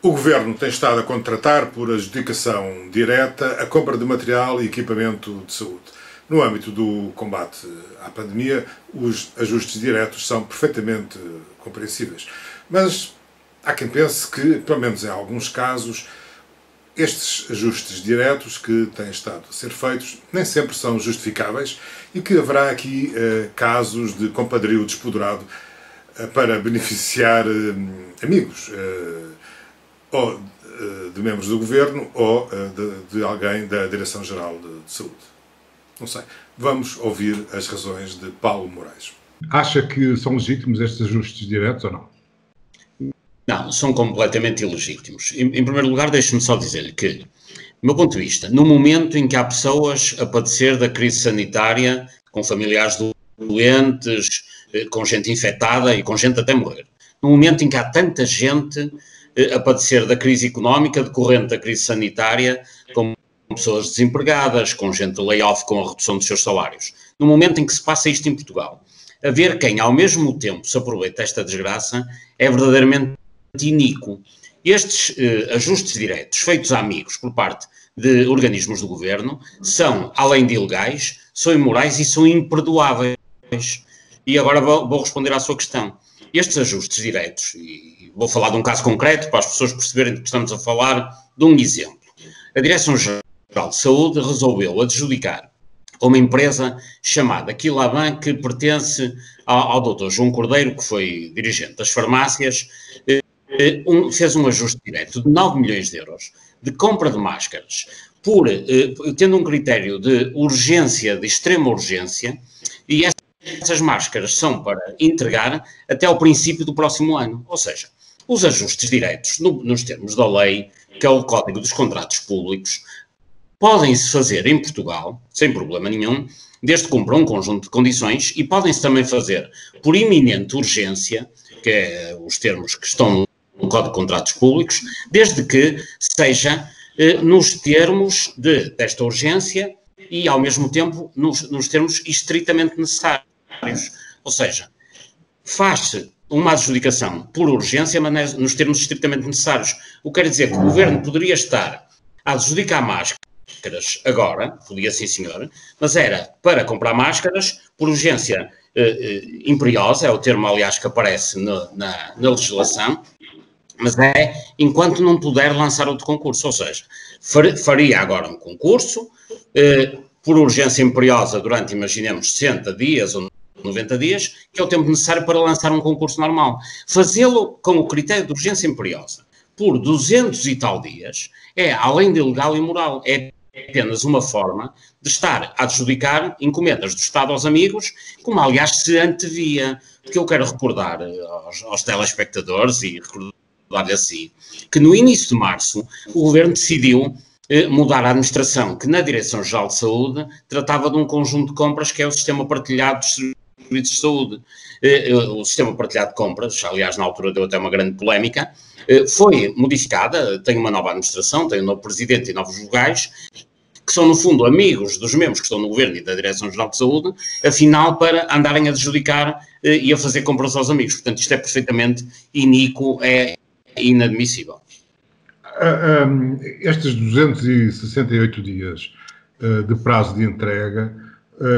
O Governo tem estado a contratar por adjudicação direta a compra de material e equipamento de saúde. No âmbito do combate à pandemia, os ajustes diretos são perfeitamente compreensíveis. Mas há quem pense que, pelo menos em alguns casos, estes ajustes diretos que têm estado a ser feitos nem sempre são justificáveis e que haverá aqui casos de compadrio despoderado para beneficiar amigos ou de membros do Governo ou de alguém da Direção-Geral de Saúde. Não sei. Vamos ouvir as razões de Paulo Moraes. Acha que são legítimos estes ajustes diretos ou não? Não, são completamente ilegítimos. Em primeiro lugar, deixe-me só dizer-lhe que, do meu ponto de vista, no momento em que há pessoas a padecer da crise sanitária, com familiares doentes, com gente infectada e com gente até morrer, no momento em que há tanta gente a padecer da crise económica decorrente da crise sanitária, com pessoas desempregadas, com gente de layoff com a redução dos seus salários, no momento em que se passa isto em Portugal, a ver quem ao mesmo tempo se aproveita desta desgraça é verdadeiramente iníquo. Estes ajustes diretos feitos a amigos por parte de organismos do Governo são, além de ilegais, são imorais e são imperdoáveis. E agora vou responder à sua questão. Estes ajustes diretos, e vou falar de um caso concreto para as pessoas perceberem que estamos a falar de um exemplo. A Direção-Geral de Saúde resolveu adjudicar a uma empresa chamada Quilaban, que pertence ao Dr. João Cordeiro, que foi dirigente das farmácias, fez um ajuste direto de 9 milhões de euros de compra de máscaras, tendo um critério de urgência, de extrema urgência, e essas máscaras são para entregar até ao princípio do próximo ano. Ou seja, os ajustes diretos, nos termos da lei, que é o Código dos Contratos Públicos, podem-se fazer em Portugal, sem problema nenhum, desde que cumpram um conjunto de condições, e podem-se também fazer por iminente urgência, que é os termos que estão no Código de Contratos Públicos, desde que seja nos termos desta urgência e, ao mesmo tempo, nos termos estritamente necessários. Ou seja, faz-se uma adjudicação por urgência, mas nos termos estritamente necessários. O que quer dizer que o Governo poderia estar a adjudicar máscaras agora, podia sim senhor, mas era para comprar máscaras por urgência imperiosa, é o termo aliás que aparece na legislação, mas é enquanto não puder lançar outro concurso, ou seja, faria agora um concurso por urgência imperiosa durante, imaginemos, 60 dias ou 90 dias, que é o tempo necessário para lançar um concurso normal. Fazê-lo com o critério de urgência imperiosa por 200 e tal dias é, além de ilegal e imoral, é apenas uma forma de estar a adjudicar encomendas do Estado aos amigos, como aliás se antevia. Porque eu quero recordar aos telespectadores e recordar-lhe assim, que no início de março o Governo decidiu mudar a administração, que na Direção-Geral de Saúde tratava de um conjunto de compras que é o Sistema Partilhado dos Serviços de Saúde. O Sistema Partilhado de Compras, aliás na altura deu até uma grande polémica, foi modificada, tem uma nova administração, tem um novo presidente e novos vogais, que são no fundo amigos dos membros que estão no Governo e da Direção-Geral de Saúde, afinal para andarem a adjudicar e a fazer compras aos amigos. Portanto, isto é perfeitamente iníquo, é inadmissível. Estes 268 dias de prazo de entrega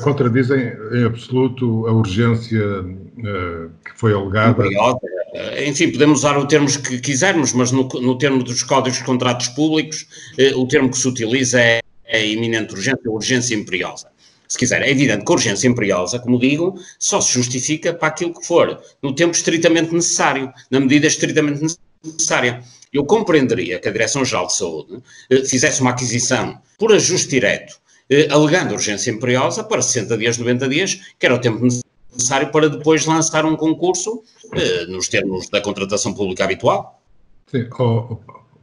contradizem em absoluto a urgência que foi alegada. Enfim, podemos usar o termo que quisermos, mas no termo dos Códigos de Contratos Públicos, o termo que se utiliza é iminente urgência, urgência imperiosa. Se quiser, é evidente que a urgência imperiosa, como digo, só se justifica para aquilo que for, no tempo estritamente necessário, na medida estritamente necessária. Eu compreenderia que a Direção-Geral de Saúde fizesse uma aquisição por ajuste direto, alegando urgência imperiosa para 60 dias, 90 dias, que era o tempo necessário para depois lançar um concurso nos termos da contratação pública habitual. Sim,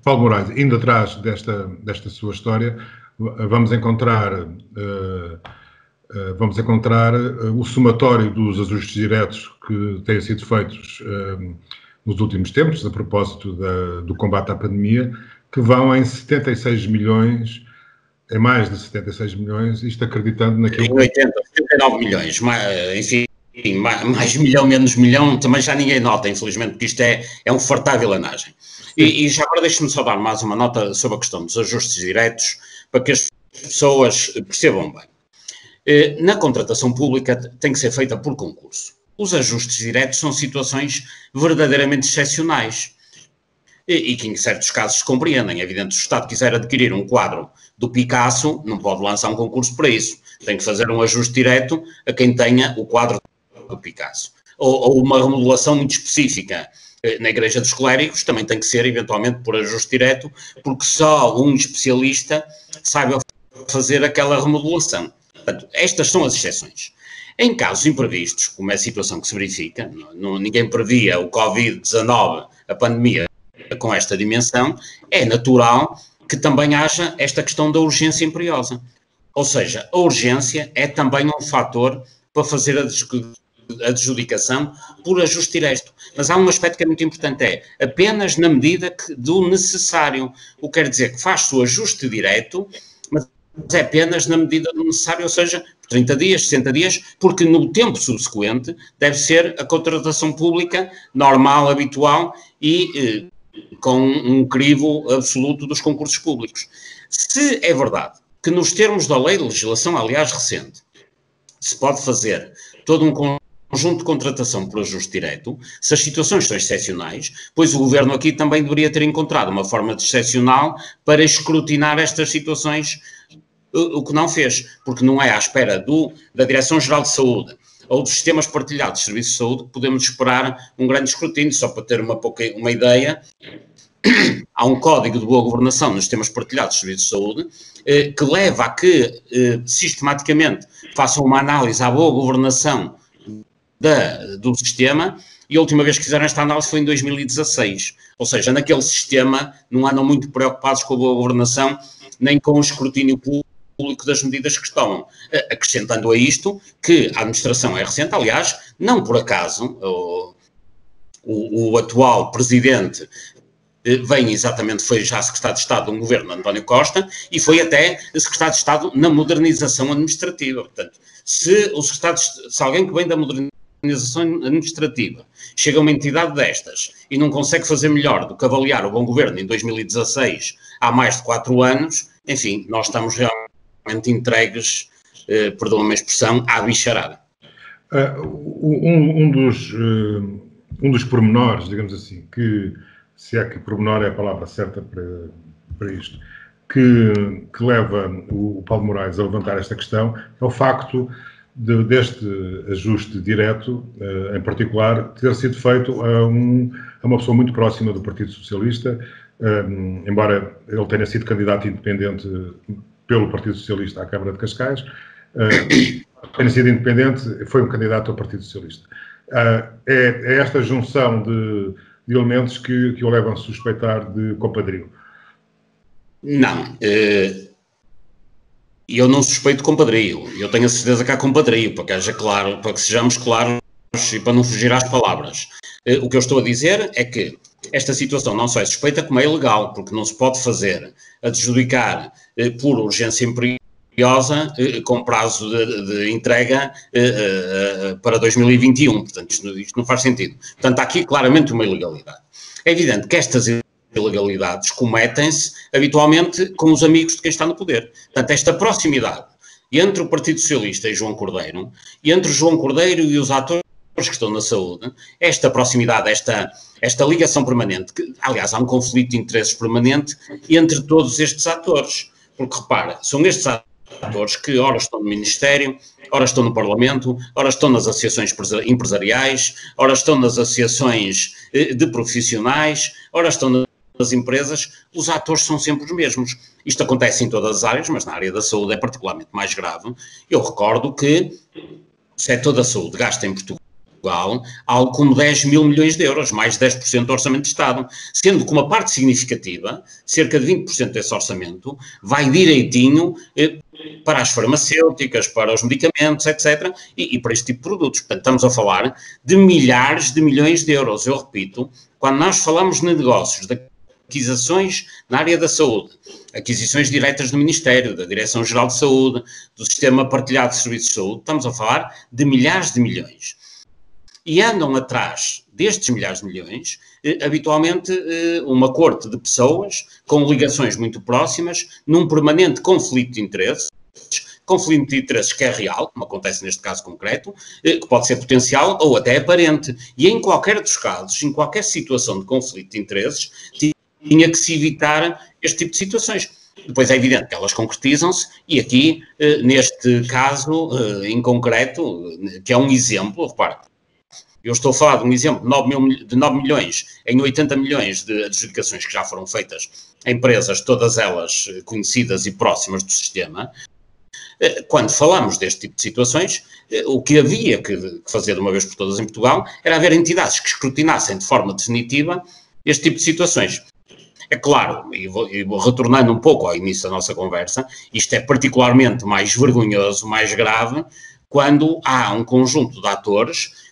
Paulo Moraes, indo atrás desta sua história, vamos encontrar o somatório dos ajustes diretos que têm sido feitos nos últimos tempos, a propósito do combate à pandemia, que vão em 76 milhões, em mais de 76 milhões, isto acreditando naquilo... Em 80, 79 milhões, enfim, mais milhão, menos milhão, também já ninguém nota, infelizmente, porque isto é um fartar vilanagem. E já agora deixe-me só dar mais uma nota sobre a questão dos ajustes diretos, para que as pessoas percebam bem. Na contratação pública tem que ser feita por concurso. Os ajustes diretos são situações verdadeiramente excepcionais e que em certos casos se compreendem. É evidente, se o Estado quiser adquirir um quadro do Picasso, não pode lançar um concurso para isso. Tem que fazer um ajuste direto a quem tenha o quadro do Picasso. Ou uma remodelação muito específica na Igreja dos Clérigos, também tem que ser eventualmente por ajuste direto, porque só um especialista sabe fazer aquela remodelação. Portanto, estas são as exceções. Em casos imprevistos, como é a situação que se verifica, ninguém previa o Covid-19, a pandemia, com esta dimensão, é natural que também haja esta questão da urgência imperiosa. Ou seja, a urgência é também um fator para fazer a adjudicação por ajuste direto. Mas há um aspecto que é muito importante, é apenas na medida do necessário. O que quer dizer que faz-se o ajuste direto, mas é apenas na medida do necessário, ou seja, 30 dias, 60 dias, porque no tempo subsequente deve ser a contratação pública normal, habitual e com um crivo absoluto dos concursos públicos. Se é verdade que nos termos da lei de legislação, aliás, recente, se pode fazer todo um conjunto de contratação por ajuste direto, se as situações são excepcionais, pois o Governo aqui também deveria ter encontrado uma forma de excepcional para escrutinar estas situações, o que não fez, porque não é à espera da Direção-Geral de Saúde ou dos sistemas partilhados de serviços de saúde que podemos esperar um grande escrutínio. Só para ter uma ideia, há um código de boa governação nos sistemas partilhados de serviços de saúde que leva a que sistematicamente façam uma análise à boa governação do sistema, e a última vez que fizeram esta análise foi em 2016. Ou seja, naquele sistema não andam muito preocupados com a boa governação nem com o escrutínio público das medidas que estão. Acrescentando a isto que a administração é recente, aliás, não por acaso, o atual presidente foi já secretário de Estado de um governo, António Costa, e foi até secretário de Estado na modernização administrativa. Portanto, se alguém que vem da modernização administrativa chega a uma entidade destas e não consegue fazer melhor do que avaliar o bom governo em 2016, há mais de 4 anos, enfim, nós estamos realmente entregues, perdão-me a expressão, à bicharada. Um dos pormenores, digamos assim, que, se é que pormenor é a palavra certa para isto, que leva o Paulo Moraes a levantar esta questão, é o facto deste ajuste direto, em particular, ter sido feito a uma pessoa muito próxima do Partido Socialista, embora ele tenha sido candidato independente pelo Partido Socialista à Câmara de Cascais, tenha sido independente, foi um candidato ao Partido Socialista. É esta junção de elementos que o levam a suspeitar de compadrio? Não. Eu não suspeito de compadrio. Eu tenho a certeza que há compadrio, para que haja claro, para que sejamos claros e para não fugir às palavras. O que eu estou a dizer é que esta situação não só é suspeita, como é ilegal, porque não se pode fazer adjudicar por urgência imperiosa com prazo de entrega para 2021. Portanto, isto não faz sentido. Portanto, há aqui claramente uma ilegalidade. É evidente que estas ilegalidades cometem-se habitualmente com os amigos de quem está no poder. Portanto, esta proximidade entre o Partido Socialista e João Cordeiro, e entre João Cordeiro e os atores que estão na saúde, esta proximidade, esta ligação permanente, que, aliás, há um conflito de interesses permanente entre todos estes atores. Porque, repara, são estes atores que ora estão no Ministério, ora estão no Parlamento, ora estão nas associações empresariais, ora estão nas associações de profissionais, ora estão nas empresas. Os atores são sempre os mesmos. Isto acontece em todas as áreas, mas na área da saúde é particularmente mais grave. Eu recordo que o setor da saúde gasta em Portugal algo como 10 mil milhões de euros, mais de 10% do orçamento de Estado, sendo que uma parte significativa, cerca de 20% desse orçamento, vai direitinho para as farmacêuticas, para os medicamentos, etc., e para este tipo de produtos. Portanto, estamos a falar de milhares de milhões de euros. Eu repito, quando nós falamos de negócios, de aquisições na área da saúde, aquisições diretas do Ministério, da Direção-Geral de Saúde, do Sistema Partilhado de Serviços de Saúde, estamos a falar de milhares de milhões. e andam atrás destes milhares de milhões, habitualmente uma corte de pessoas com ligações muito próximas, num permanente conflito de interesses que é real, como acontece neste caso concreto, que pode ser potencial ou até aparente. E em qualquer dos casos, em qualquer situação de conflito de interesses, tinha que se evitar este tipo de situações. Depois é evidente que elas concretizam-se e aqui, neste caso em concreto, que é um exemplo, repare, eu estou a falar de um exemplo de 9 milhões em 80 milhões de adjudicações que já foram feitas em empresas, todas elas conhecidas e próximas do sistema. Quando falamos deste tipo de situações, o que havia que fazer de uma vez por todas em Portugal era haver entidades que escrutinassem de forma definitiva este tipo de situações. É claro, e vou retornando um pouco ao início da nossa conversa, isto é particularmente mais vergonhoso, mais grave, quando há um conjunto de atores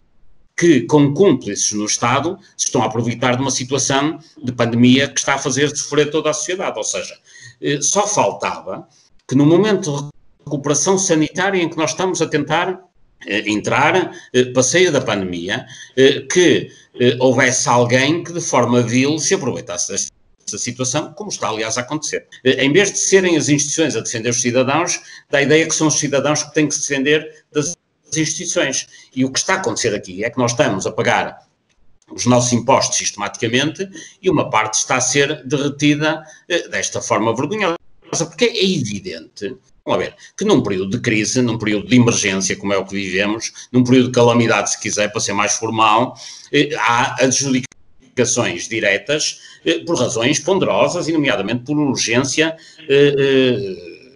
que, com cúmplices no Estado, se estão a aproveitar de uma situação de pandemia que está a fazer sofrer toda a sociedade. Ou seja, só faltava que no momento de recuperação sanitária em que nós estamos a tentar entrar, passeio da pandemia, que houvesse alguém que de forma vil se aproveitasse desta situação, como está aliás a acontecer. Em vez de serem as instituições a defender os cidadãos, dá a ideia que são os cidadãos que têm que se defender das instituições. E o que está a acontecer aqui é que nós estamos a pagar os nossos impostos sistematicamente e uma parte está a ser derretida desta forma vergonhosa, porque é evidente, vamos ver, que num período de crise, num período de emergência, como é o que vivemos, num período de calamidade, se quiser, para ser mais formal, há adjudicações diretas por razões ponderosas e, nomeadamente, por urgência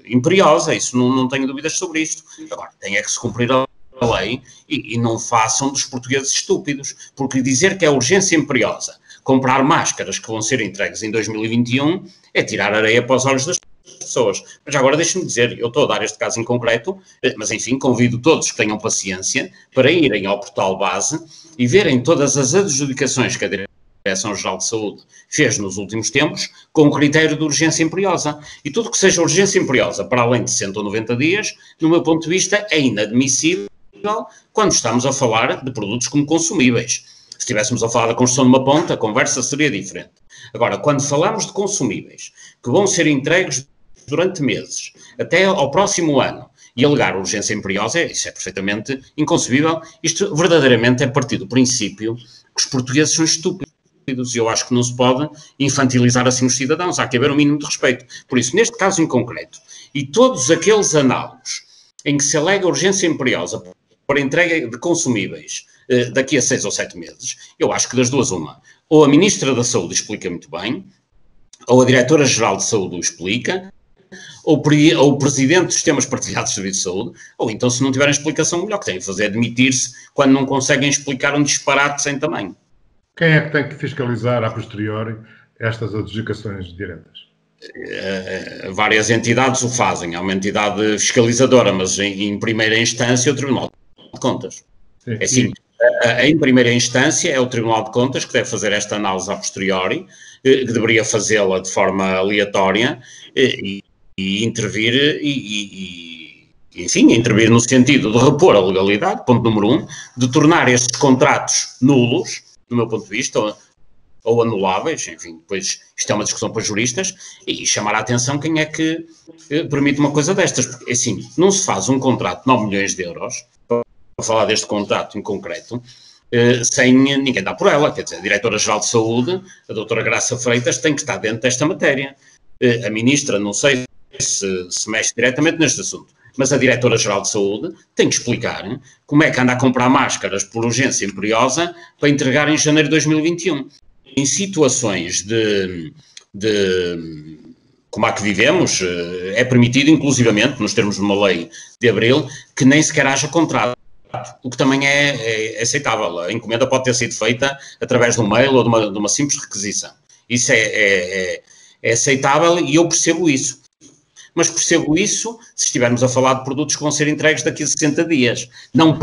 imperiosa. Isso não tenho dúvidas sobre isto. Agora, tem é que se cumprir a lei e não façam dos portugueses estúpidos, porque dizer que é urgência imperiosa, comprar máscaras que vão ser entregues em 2021, é tirar areia para os olhos das pessoas. Mas agora deixe-me dizer, eu estou a dar este caso em concreto, mas enfim, convido todos que tenham paciência para irem ao portal base e verem todas as adjudicações que a Direção-Geral de Saúde fez nos últimos tempos com o critério de urgência imperiosa. E tudo que seja urgência imperiosa para além de 60 ou 90 dias, no meu ponto de vista, é inadmissível quando estamos a falar de produtos como consumíveis. Se estivéssemos a falar da construção de uma ponte, a conversa seria diferente. Agora, quando falamos de consumíveis que vão ser entregues durante meses, até ao próximo ano, e alegar urgência imperiosa, isso é perfeitamente inconcebível. Isto verdadeiramente é partir do princípio que os portugueses são estúpidos. E eu acho que não se pode infantilizar assim os cidadãos. Há que haver um mínimo de respeito. Por isso, neste caso em concreto, e todos aqueles análogos em que se alega urgência imperiosa para entrega de consumíveis daqui a 6 ou 7 meses, eu acho que das duas uma. Ou a Ministra da Saúde explica muito bem, ou a Diretora-Geral de Saúde o explica, ou o Presidente dos Sistemas Partilhados de Serviços de Saúde, ou então, se não tiverem explicação, melhor que têm que fazer é demitir-se quando não conseguem explicar um disparate sem tamanho. Quem é que tem que fiscalizar a posteriori estas adjudicações diretas? Várias entidades o fazem. Há uma entidade fiscalizadora, mas em primeira instância o Tribunal de Contas. Sim. É assim, em primeira instância é o Tribunal de Contas que deve fazer esta análise a posteriori, que deveria fazê-la de forma aleatória e intervir enfim, intervir no sentido de repor a legalidade, ponto número 1, de tornar estes contratos nulos, do meu ponto de vista, ou anuláveis, enfim, depois isto é uma discussão para juristas, e chamar a atenção quem é que permite uma coisa destas, porque assim, não se faz um contrato de 9 milhões de euros, para falar deste contrato em concreto, sem ninguém dar por ela, quer dizer, a Diretora-Geral de Saúde, a doutora Graça Freitas, tem que estar dentro desta matéria. A Ministra, não sei se mexe diretamente neste assunto, mas a Diretora-Geral de Saúde tem que explicar como é que anda a comprar máscaras por urgência imperiosa para entregar em janeiro de 2021. Em situações como a que vivemos, é permitido, inclusivamente, nos termos de uma lei de abril, que nem sequer haja contrato, o que também é aceitável. A encomenda pode ter sido feita através de um mail ou de uma simples requisição. Isso é aceitável e eu percebo isso. Mas percebo isso se estivermos a falar de produtos que vão ser entregues daqui a 60 dias. Não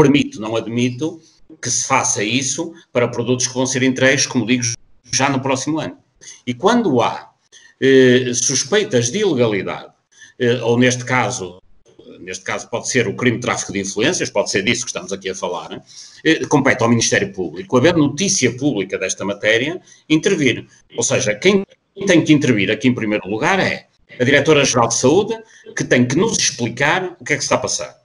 admito que se faça isso para produtos que vão ser entregues, como digo, já no próximo ano. E quando há suspeitas de ilegalidade, ou neste caso, neste caso pode ser o crime de tráfico de influências, pode ser disso que estamos aqui a falar, compete ao Ministério Público, haver notícia pública desta matéria, intervir. Ou seja, quem tem que intervir aqui em primeiro lugar é a Diretora-Geral de Saúde, que tem que nos explicar o que é que se está a passar.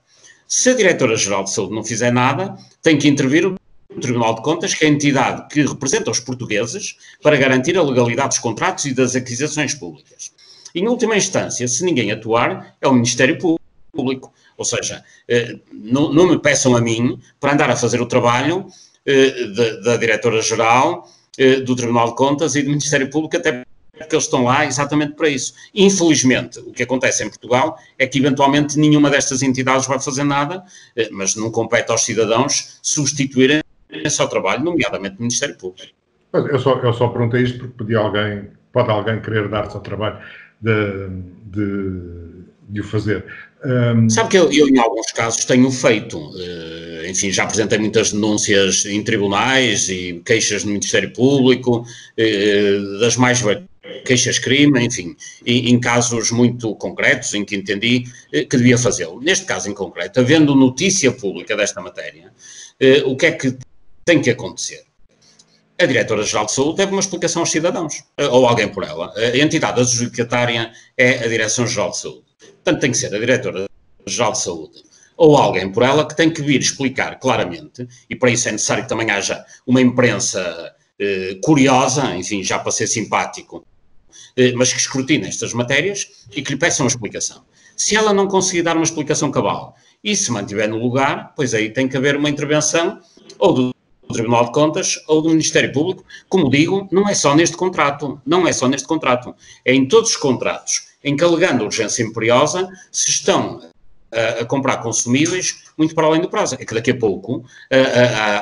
Se a Diretora-Geral de Saúde não fizer nada, tem que intervir o Tribunal de Contas, que é a entidade que representa os portugueses para garantir a legalidade dos contratos e das aquisições públicas. Em última instância, se ninguém atuar, é o Ministério Público. Ou seja, não me peçam a mim para andar a fazer o trabalho da Diretora-Geral, do Tribunal de Contas e do Ministério Público, até porque eles estão lá exatamente para isso. Infelizmente, o que acontece em Portugal é que, eventualmente, nenhuma destas entidades vai fazer nada, mas não compete aos cidadãos substituírem esse ao trabalho, nomeadamente o Ministério Público. Eu só perguntei isto porque pode alguém querer dar-se ao trabalho de o fazer. Sabe que eu, em alguns casos, tenho feito, enfim, já apresentei muitas denúncias em tribunais e queixas no Ministério Público, das mais queixas-crime, enfim, em casos muito concretos em que entendi que devia fazê-lo. Neste caso em concreto, havendo notícia pública desta matéria, o que é que tem que acontecer? A Diretora-Geral de Saúde deve uma explicação aos cidadãos, ou alguém por ela. A entidade adjudicatária é a Direção-Geral de Saúde. Portanto, tem que ser a Diretora-Geral de Saúde ou alguém por ela que tem que vir explicar claramente, e para isso é necessário que também haja uma imprensa curiosa, enfim, já para ser simpático, mas que escrutine estas matérias e que lhe peçam uma explicação. Se ela não conseguir dar uma explicação cabal e se mantiver no lugar, pois aí tem que haver uma intervenção ou do Tribunal de Contas ou do Ministério Público. Como digo, não é só neste contrato, é em todos os contratos em que, alegando urgência imperiosa, se estão a comprar consumíveis muito para além do prazo. É que daqui a pouco,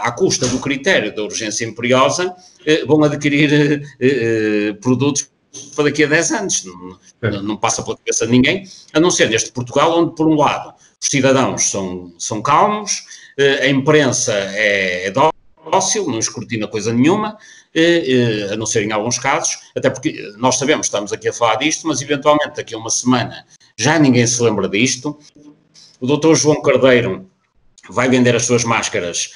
à custa do critério da urgência imperiosa, vão adquirir produtos para daqui a 10 anos. Não passa pela cabeça de ninguém, a não ser neste Portugal, onde, por um lado, os cidadãos são calmos, a imprensa é dócil, não escrutina coisa nenhuma, a não ser em alguns casos, até porque nós sabemos, estamos aqui a falar disto, mas eventualmente daqui a uma semana já ninguém se lembra disto. O Dr. João Cardeiro vai vender as suas máscaras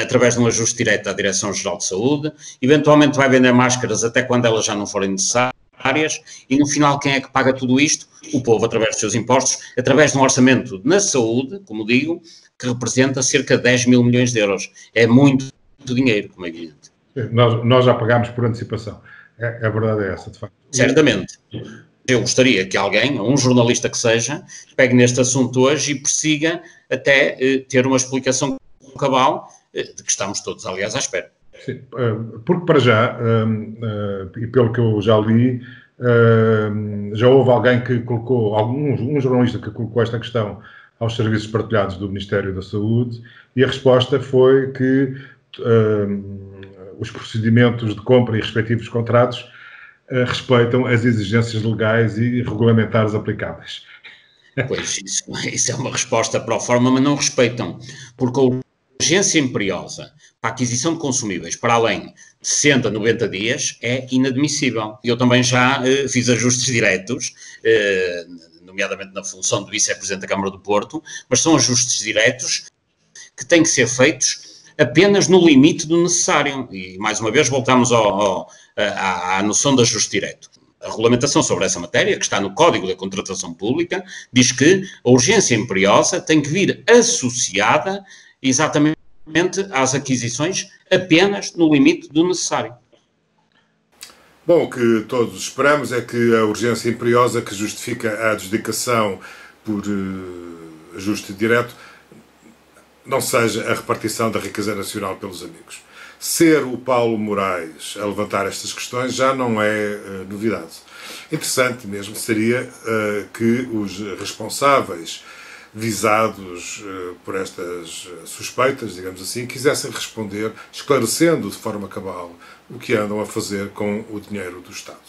através de um ajuste direto à Direção-Geral de Saúde, eventualmente vai vender máscaras até quando elas já não forem necessárias, e no final quem é que paga tudo isto? O povo, através dos seus impostos, através de um orçamento na saúde, como digo, que representa cerca de 10 mil milhões de euros. É muito dinheiro, como é evidente. Nós já pagámos por antecipação. A verdade é essa, de facto. Certamente. Eu gostaria que alguém, um jornalista que seja, pegue neste assunto hoje e persiga até ter uma explicação cabal, de que estamos todos, aliás, à espera. Sim, porque para já, e pelo que eu já li, já houve alguém que colocou, um jornalista que colocou esta questão aos serviços partilhados do Ministério da Saúde, e a resposta foi que os procedimentos de compra e respectivos contratos respeitam as exigências legais e regulamentares aplicáveis. Pois, isso é uma resposta para a forma, mas não respeitam, porque a urgência imperiosa para a aquisição de consumíveis para além de 60, 90 dias é inadmissível. Eu também já fiz ajustes diretos, nomeadamente na função de vice-presidente da Câmara do Porto, mas são ajustes diretos que têm que ser feitos apenas no limite do necessário. E, mais uma vez, voltamos à noção de ajuste direto. A regulamentação sobre essa matéria, que está no Código da Contratação Pública, diz que a urgência imperiosa tem que vir associada exatamente às aquisições apenas no limite do necessário. Bom, o que todos esperamos é que a urgência imperiosa que justifica a adjudicação por ajuste direto não seja a repartição da riqueza nacional pelos amigos. Ser o Paulo Moraes a levantar estas questões já não é novidade. Interessante mesmo seria que os responsáveis visados por estas suspeitas, digamos assim, quisessem responder esclarecendo de forma cabal o que andam a fazer com o dinheiro do Estado.